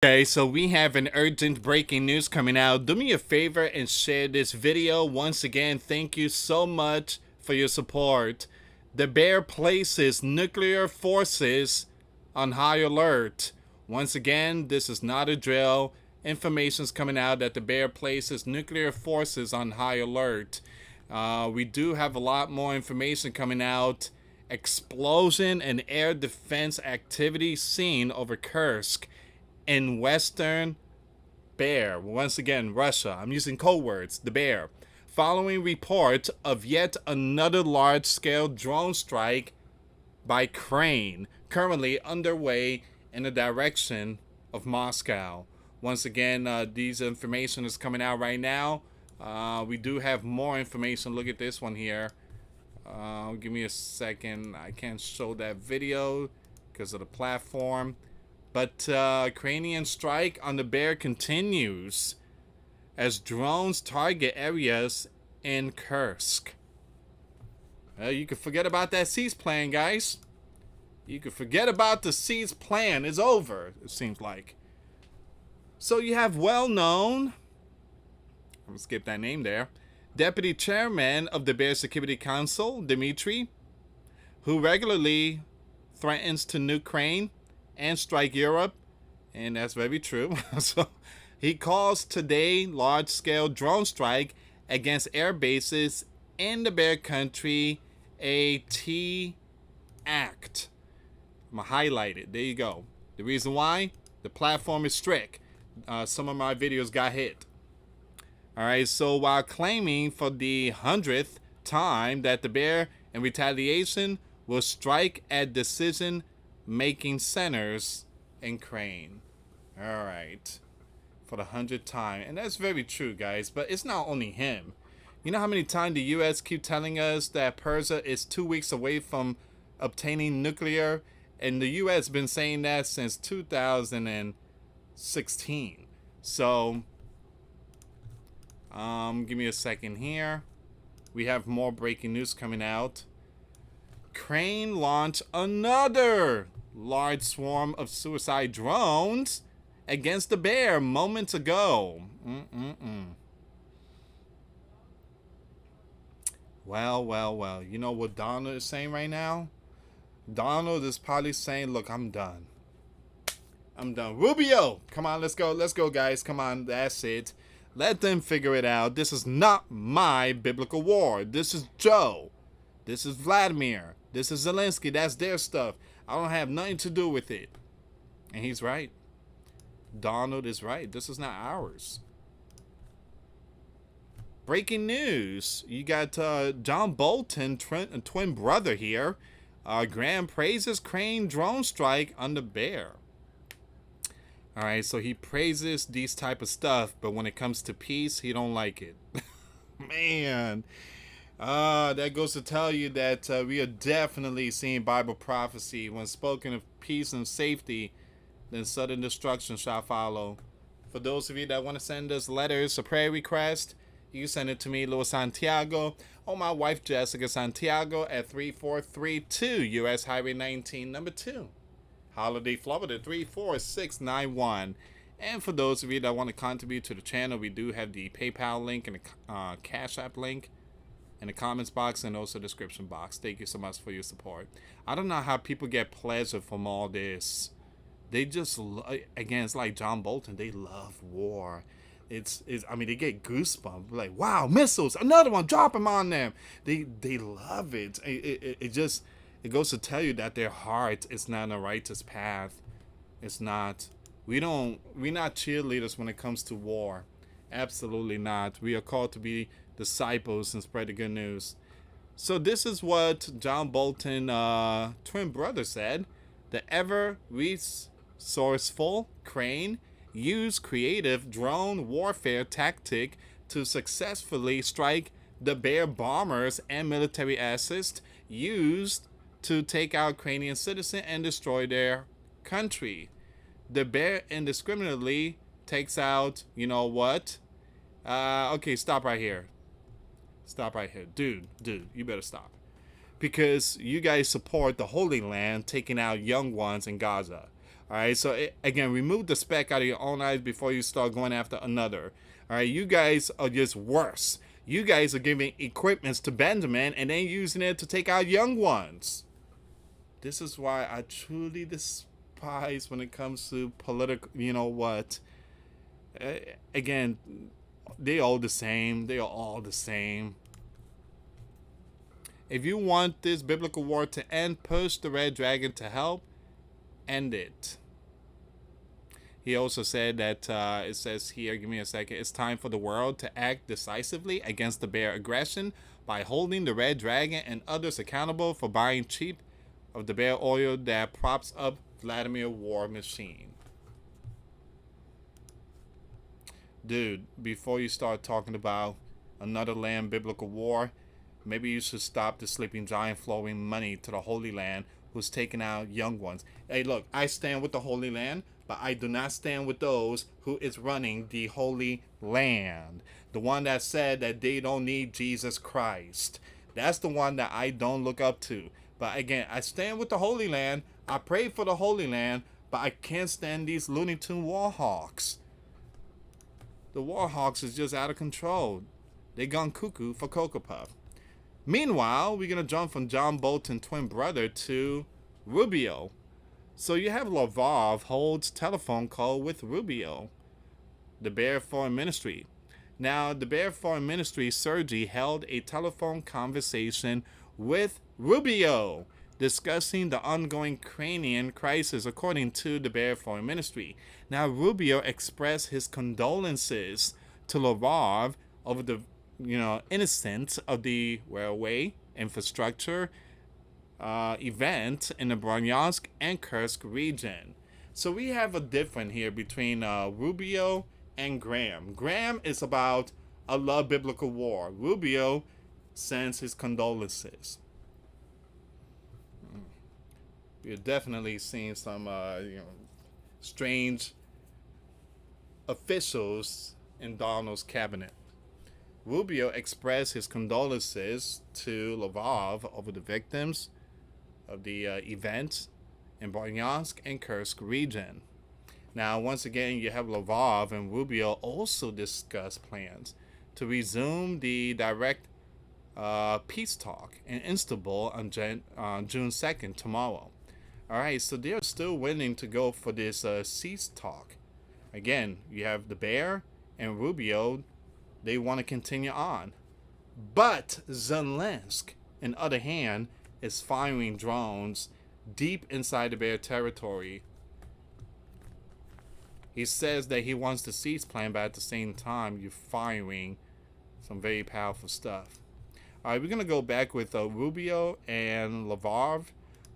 Okay, so we have an urgent breaking news coming out. Do me a favor and share this video. Once again, thank you so much for your support. The bear places nuclear forces on high alert. Once again, this is not a drill. Information's coming out that the bear places nuclear forces on high alert. We do have a lot more information coming out. Explosion and air defense activity seen over Kursk in Western Bear. Once again, Russia. I'm using code words. The Bear. Following reports of yet another large-scale drone strike by Crane, currently underway in the direction of Moscow. Once again, these information is coming out right now. We do have more information. Look at this one here. Give me a second. I can't show that video because of the platform. But Ukrainian strike on the Bear continues as drones target areas in Kursk. You can forget about that cease plan, guys. You can forget about the cease plan. It's over, it seems like. So you have well-known, I'm going to skip that name there, Deputy Chairman of the Bear Security Council, Dmitry, who regularly threatens to nuke Ukraine and strike Europe, and that's very true. So he calls today large-scale drone strike against air bases in the Bear Country a T act. I'm gonna highlight it. There you go. The reason why? The platform is strict. Some of my videos got hit. All right. So while claiming for the 100th time that the Bear, in retaliation, will strike at decision-making centers in Ukraine. All right. For the 100th time. And that's very true, guys. But it's not only him. You know how many times the U.S. keep telling us that Persia is 2 weeks away from obtaining nuclear? And the U.S. been saying that since 2016. So, give me a second here. We have more breaking news coming out. Ukraine launched another large swarm of suicide drones against the Bear moments ago. Well. You know what Donald is saying right now? Donald is probably saying, look, I'm done. Rubio, come on, let's go, guys. Come on, that's it. Let them figure it out. This is not my biblical war. This is Joe. This is Vladimir. This is Zelensky. That's their stuff. I don't have nothing to do with it. And he's right. Donald is right. This is not ours. Breaking news. You got John Bolton, twin brother here. Graham praises Crane drone strike on the Bear. All right, so he praises these type of stuff, but when it comes to peace, he don't like it. Man, that goes to tell you that we are definitely seeing Bible prophecy. When spoken of peace and safety, then sudden destruction shall follow. For those of you that want to send us letters or prayer requests, you can send it to me, US Santiago, or my wife, Jessica Santiago, at 3432 US Highway 19, number 2. Holiday, Florida, 34691. And for those of you that want to contribute to the channel, we do have the PayPal link and the Cash App link in the comments box and also description box. Thank you so much for your support. I don't know how people get pleasure from all this. They just, again, it's like John Bolton. They love war. I mean, they get goosebumps. Like, wow, missiles, another one, drop them on them. They love it. It goes to tell you that their heart is not on a righteous path. It's not. We're not cheerleaders when it comes to war. Absolutely not. We are called to be disciples and spread the good news. So this is what John Bolton, twin brother, said. The ever resourceful Crane used creative drone warfare tactic to successfully strike the Bear bombers and military assets used to take out Ukrainian citizens and destroy their country. The Bear indiscriminately takes out, you know what? Okay, stop right here. Dude, you better stop. Because you guys support the Holy Land taking out young ones in Gaza. All right, so again, remove the speck out of your own eyes before you start going after another. All right, you guys are just worse. You guys are giving equipments to Benjamin and then using it to take out young ones. This is why I truly despise when it comes to political. You know what? Again, they all the same. They are all the same. If you want this biblical war to end, push the red dragon to help end it. He also said that, it says here, give me a second, it's time for the world to act decisively against the bear aggression by holding the red dragon and others accountable for buying cheap of the bear oil that props up Vladimir war machine. Dude, before you start talking about another land biblical war, maybe you should stop the sleeping giant flowing money to the Holy Land who's taking out young ones. Hey, look, I stand with the Holy Land, but I do not stand with those who is running the Holy Land. The one that said that they don't need Jesus Christ. That's the one that I don't look up to. But again, I stand with the Holy Land. I pray for the Holy Land, but I can't stand these Looney Tune war hawks. The war hawks is just out of control. They gone cuckoo for Cocoa Puff. Meanwhile, we're going to jump from John Bolton twin brother to Rubio. So you have Lavrov holds telephone call with Rubio, the Bear Foreign Ministry. Now, the Bear Foreign Ministry, Sergey, held a telephone conversation with Rubio, discussing the ongoing Ukrainian crisis, according to the Bear Foreign Ministry. Now, Rubio expressed his condolences to Lavrov over the innocence of the railway infrastructure event in the Bryansk and Kursk region. So we have a difference here between Rubio and Graham. Graham is about a love biblical war. Rubio sends his condolences. We're definitely seeing some strange officials in Donald's cabinet. Rubio expressed his condolences to Lavrov over the victims of the event in Bryansk and Kursk region. Now, once again, you have Lavrov and Rubio also discuss plans to resume the direct peace talk in Istanbul on June 2nd, tomorrow. All right, so they're still willing to go for this cease talk. Again, you have the Bear and Rubio. They want to continue on. But Zelensky, on the other hand, is firing drones deep inside the Bear territory. He says that he wants the cease plan, but at the same time, you're firing some very powerful stuff. All right, we're going to go back with Rubio and Lavrov.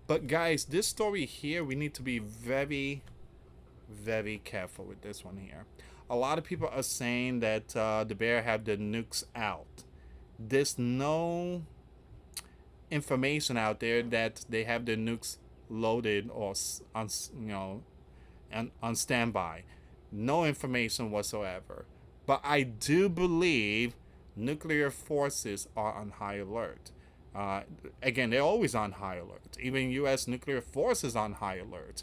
But guys, this story here, we need to be very, very careful with this one here. A lot of people are saying that the Bear have the nukes out. There's no information out there that they have the nukes loaded or on standby. No information whatsoever. But I do believe nuclear forces are on high alert. Again, they're always on high alert. Even US nuclear forces on high alert.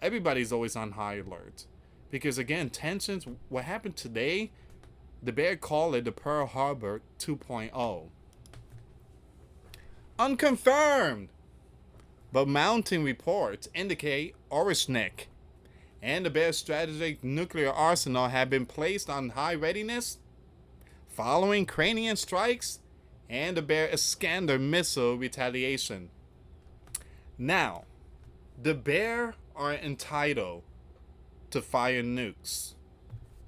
Everybody's always on high alert. Because again, tensions, what happened today, the Bear called it the Pearl Harbor 2.0. Unconfirmed! But mounting reports indicate Orishnik and the Bear's strategic nuclear arsenal have been placed on high readiness following Ukrainian strikes and the Bear Iskander missile retaliation. Now, the Bear are entitled to fire nukes.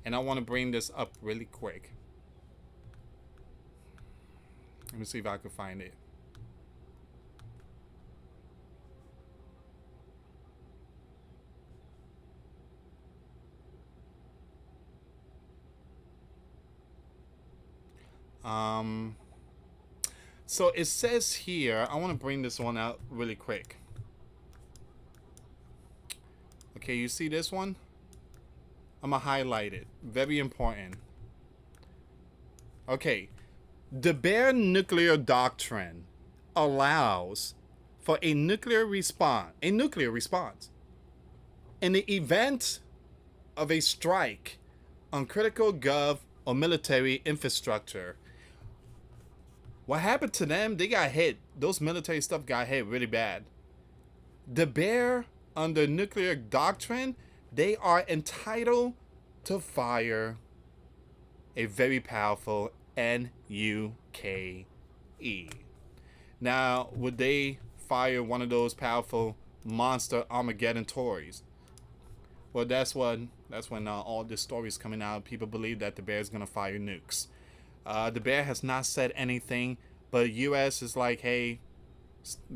And I want to bring this up really quick. Let me see if I can find it. So it says here, I want to bring this one out really quick. Okay, you see this one? I'm going to highlight it. Very important. Okay. The Bear nuclear doctrine allows for a nuclear response. In the event of a strike on critical gov or military infrastructure, what happened to them? They got hit. Those military stuff got hit really bad. The bear, under nuclear doctrine, they are entitled to fire a very powerful NUKE. Now, would they fire one of those powerful monster Armageddon toys? Well, that's when all this story is coming out. People believe that the bear is gonna fire nukes. The bear has not said anything, but U.S. is like, hey,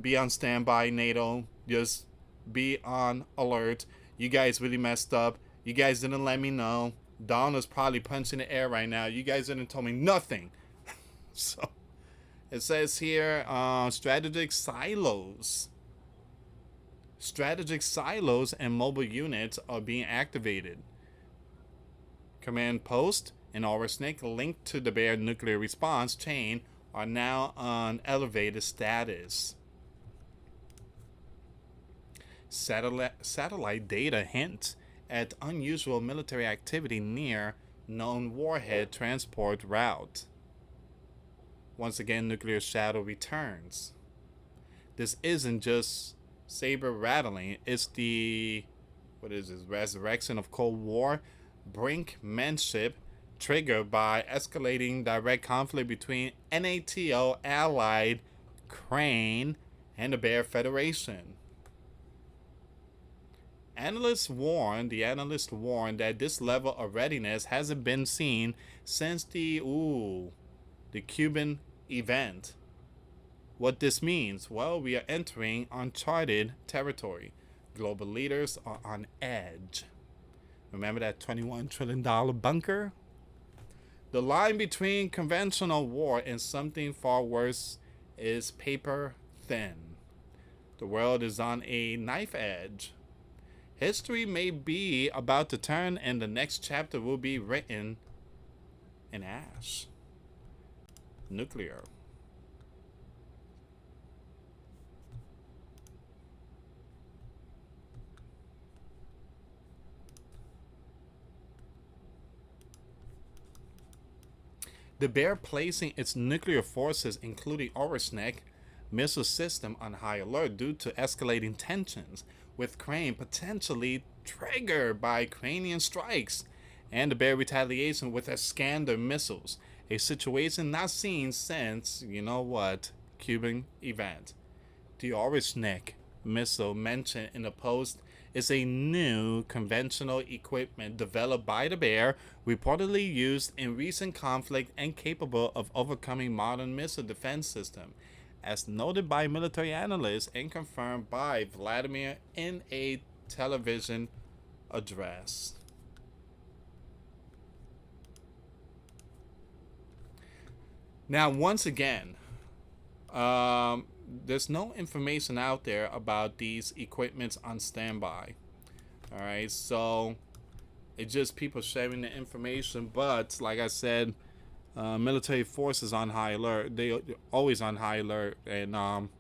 be on standby, NATO. Just be on alert. You guys really messed up. You guys didn't let me know. Donald's probably punching the air right now. You guys didn't tell me nothing. So it says here, strategic silos. Strategic silos and mobile units are being activated. Command post and Snake linked to the bear nuclear response chain are now on elevated status. Satellite data hints at unusual military activity near known warhead transport route. Once again, nuclear shadow returns. This isn't just saber rattling, it's the, resurrection of Cold War brinkmanship triggered by escalating direct conflict between NATO allied Ukraine and the Bear Federation. Analysts warn that this level of readiness hasn't been seen since the Cuban event. What this means? Well, we are entering uncharted territory. Global leaders are on edge. Remember that $21 trillion bunker? The line between conventional war and something far worse is paper thin. The world is on a knife edge. History may be about to turn, and the next chapter will be written in ash. Nuclear. The bear placing its nuclear forces, including Orosnek missile system, on high alert due to escalating tensions with Ukraine potentially triggered by Ukrainian strikes, and the bear retaliation with Iskander missiles, a situation not seen since, Cuban event. The Orosnek missile mentioned in the post is a new conventional equipment developed by the bear, reportedly used in recent conflict and capable of overcoming modern missile defense system, as noted by military analysts and confirmed by Vladimir in a television address. Now, once again, there's no information out there about these equipments on standby. All right, so it's just people sharing the information. But like I said, military forces on high alert. They always on high alert, and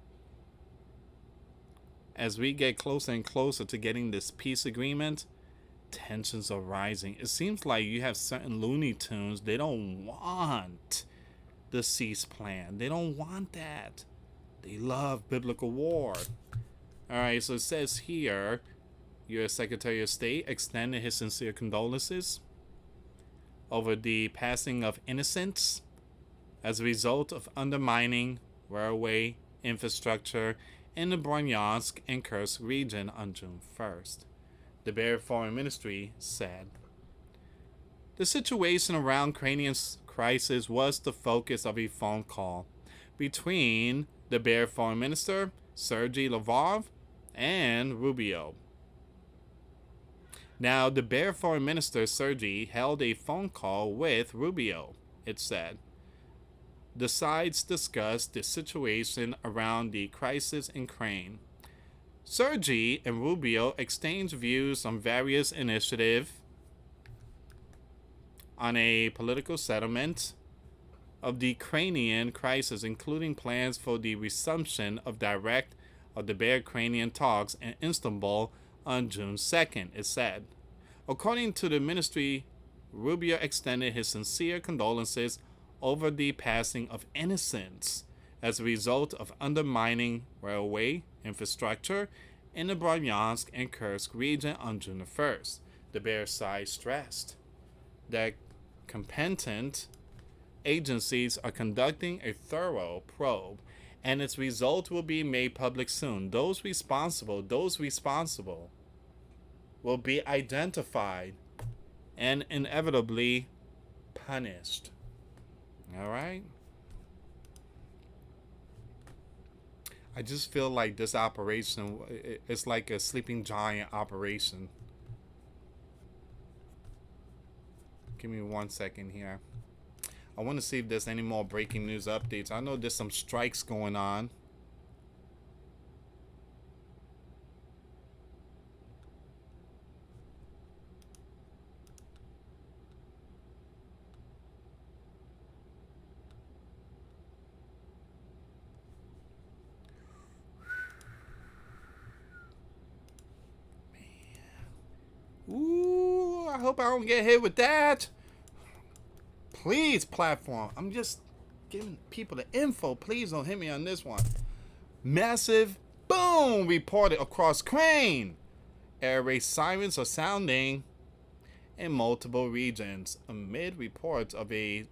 as we get closer and closer to getting this peace agreement, tensions are rising. It seems like you have certain Looney Tunes. They don't want the cease plan. They don't want that. They love biblical war. All right, so it says here, U.S. Secretary of State extended his sincere condolences over the passing of innocents as a result of undermining railway infrastructure in the Bryansk and Kursk region on June 1st. The Bear Foreign Ministry said. The situation around Ukrainian's crisis was the focus of a phone call between the Bear Foreign Minister, Sergei Lavrov, and Rubio. Now, the Bear Foreign Minister, Sergei, held a phone call with Rubio, it said. The sides discussed the situation around the crisis in Ukraine. Sergei and Rubio exchanged views on various initiatives on a political settlement of the Ukrainian crisis, including plans for the resumption of the Bear Ukrainian talks in Istanbul on June 2nd, it said. According to the ministry, Rubio extended his sincere condolences over the passing of innocents as a result of undermining railway infrastructure in the Bryansk and Kursk region on June 1st. The Bear side stressed that competent agencies are conducting a thorough probe and its result will be made public soon. Those responsible will be identified and inevitably punished. All right? I just feel like this operation is like a sleeping giant operation. Give me 1 second here. I want to see if there's any more breaking news updates. I know there's some strikes going on. Ooh, I hope I don't get hit with that. Please, platform. I'm just giving people the info. Please don't hit me on this one. Massive boom reported across Ukraine. Air raid sirens are sounding in multiple regions amid reports of a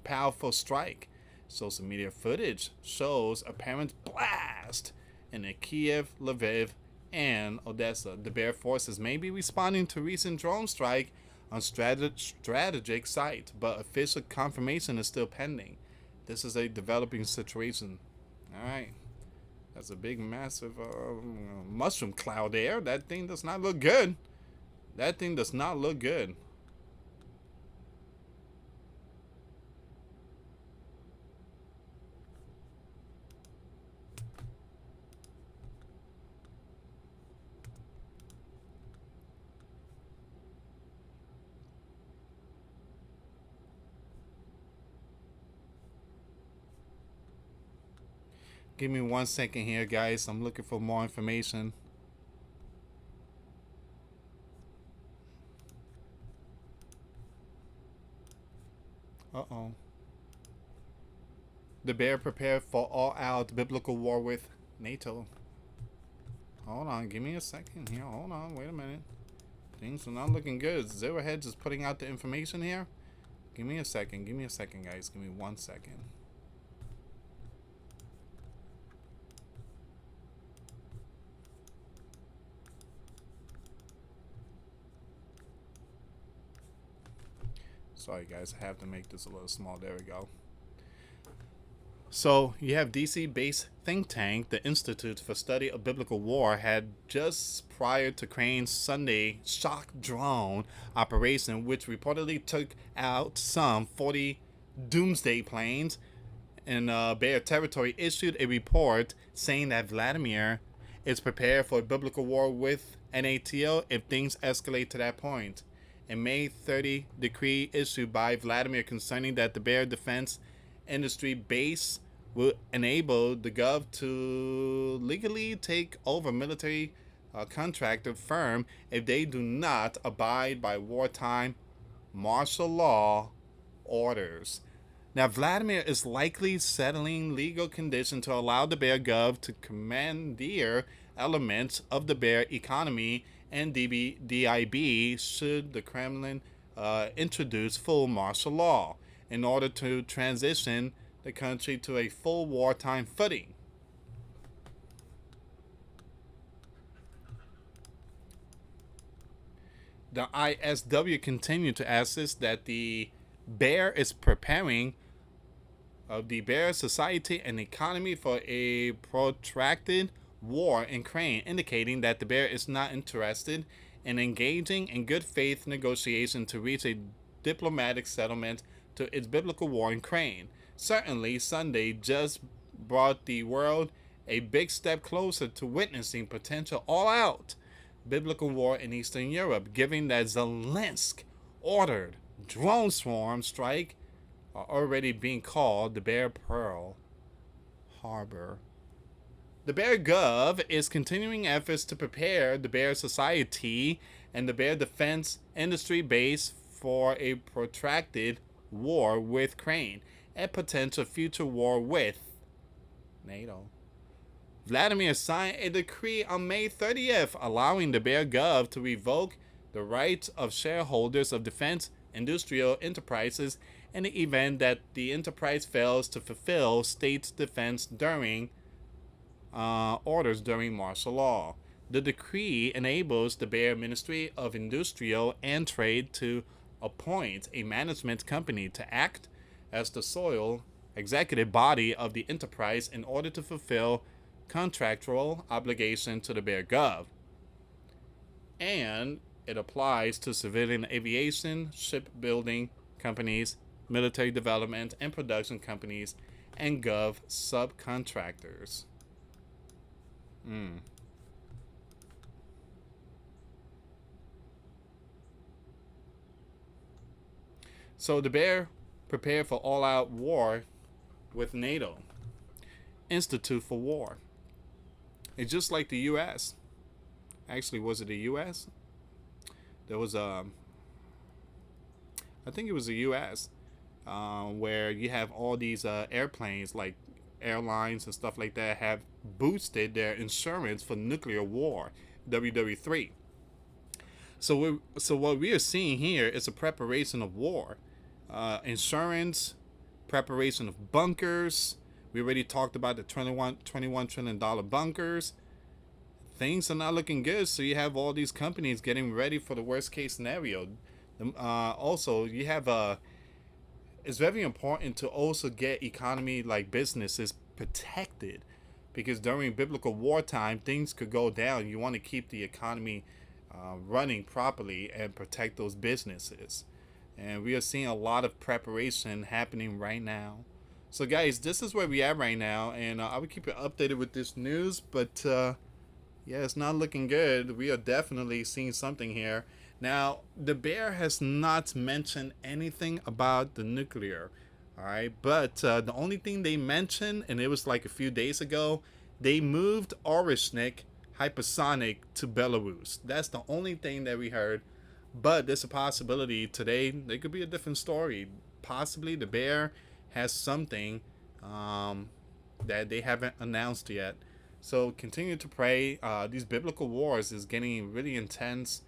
powerful strike. Social media footage shows apparent blast in the Kiev, Lviv, and Odessa. The Bear forces may be responding to recent drone strike on strategic site, but official confirmation is still pending. This is a developing situation. All right. That's a big, massive mushroom cloud there. That thing does not look good. That thing does not look good. Give me 1 second here, guys. I'm looking for more information. Uh-oh. The Bear prepared for all-out biblical war with NATO. Hold on. Give me a second here. Hold on. Wait a minute. Things are not looking good. Zero Hedge is putting out the information here. Give me a second. Give me a second, guys. Give me 1 second. Sorry, guys. I have to make this a little small. There we go. So you have DC-based think tank, the Institute for Study of Biblical War, had just prior to Ukraine's Sunday shock drone operation, which reportedly took out some 40 doomsday planes in Bear territory, issued a report saying that Vladimir is prepared for a biblical war with NATO if things escalate to that point. A May 30 decree issued by Vladimir concerning that the Bear defense industry base will enable the Gov to legally take over military contractor firm if they do not abide by wartime martial law orders. Now, Vladimir is likely settling legal conditions to allow the Bear Gov to commandeer elements of the Bear economy and DIB should the Kremlin introduce full martial law in order to transition the country to a full wartime footing. The ISW continued to assist that the Bear is preparing the Bear society and economy for a protracted war in Ukraine, indicating that the Bear is not interested in engaging in good faith negotiation to reach a diplomatic settlement to its biblical war in Ukraine. Certainly, Sunday just brought the world a big step closer to witnessing potential all-out biblical war in Eastern Europe, given that Zelensky ordered drone swarm strike are already being called the Bear Pearl Harbor. The Bear Gov is continuing efforts to prepare the bear society and the bear defense industry base for a protracted war with Ukraine and potential future war with NATO. Vladimir signed a decree on May 30th allowing the Bear Gov to revoke the rights of shareholders of defense industrial enterprises in the event that the enterprise fails to fulfill state's defense during orders during martial law. The decree enables the Bear Ministry of Industrial and Trade to appoint a management company to act as the sole executive body of the enterprise in order to fulfill contractual obligation to the Bear Gov. And it applies to civilian aviation, shipbuilding companies, military development and production companies, and Gov subcontractors. So the Bear prepared for all-out war with NATO. Institute for War. It's just like the U.S. Actually, was it the U.S.? There was I think it was the U.S. Where you have all these airplanes, like airlines and stuff like that, have boosted their insurance for nuclear war, WW3. So what we are seeing here is a preparation of war, insurance, preparation of bunkers. We already talked about the $21 trillion bunkers. Things are not looking good, so you have all these companies getting ready for the worst case scenario. Also, you have it's very important to also get economy like businesses protected, because during biblical wartime things could go down. You want to keep the economy running properly and protect those businesses. And we are seeing a lot of preparation happening right now. So guys, this is where we are right now, and I will keep you updated with this news, but yeah, it's not looking good. We are definitely seeing something here. Now, the Bear has not mentioned anything about the nuclear, all right? But the only thing they mentioned, and it was like a few days ago, they moved Orishnik hypersonic to Belarus. That's the only thing that we heard. But there's a possibility today there could be a different story. Possibly the Bear has something that they haven't announced yet. So continue to pray. These biblical wars is getting really intense.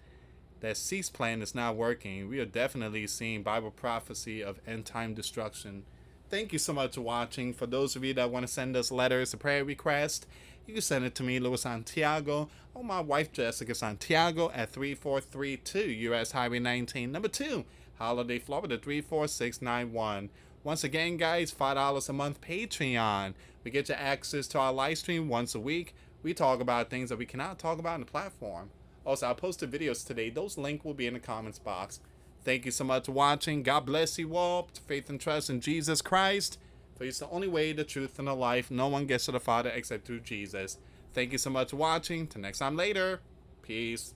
That cease plan is not working. We are definitely seeing Bible prophecy of end time destruction. Thank you so much for watching. For those of you that want to send us letters, a prayer request, you can send it to me, US Santiago, or my wife, Jessica Santiago, at 3432 US Highway 19, number 2, Holiday, Florida, 34691. Once again, guys, $5 a month Patreon. We get you access to our live stream once a week. We talk about things that we cannot talk about on the platform. Also, I posted videos today. Those links will be in the comments box. Thank you so much for watching. God bless you all. Faith and trust in Jesus Christ. For it's the only way, the truth, and the life. No one gets to the Father except through Jesus. Thank you so much for watching. Till next time later. Peace.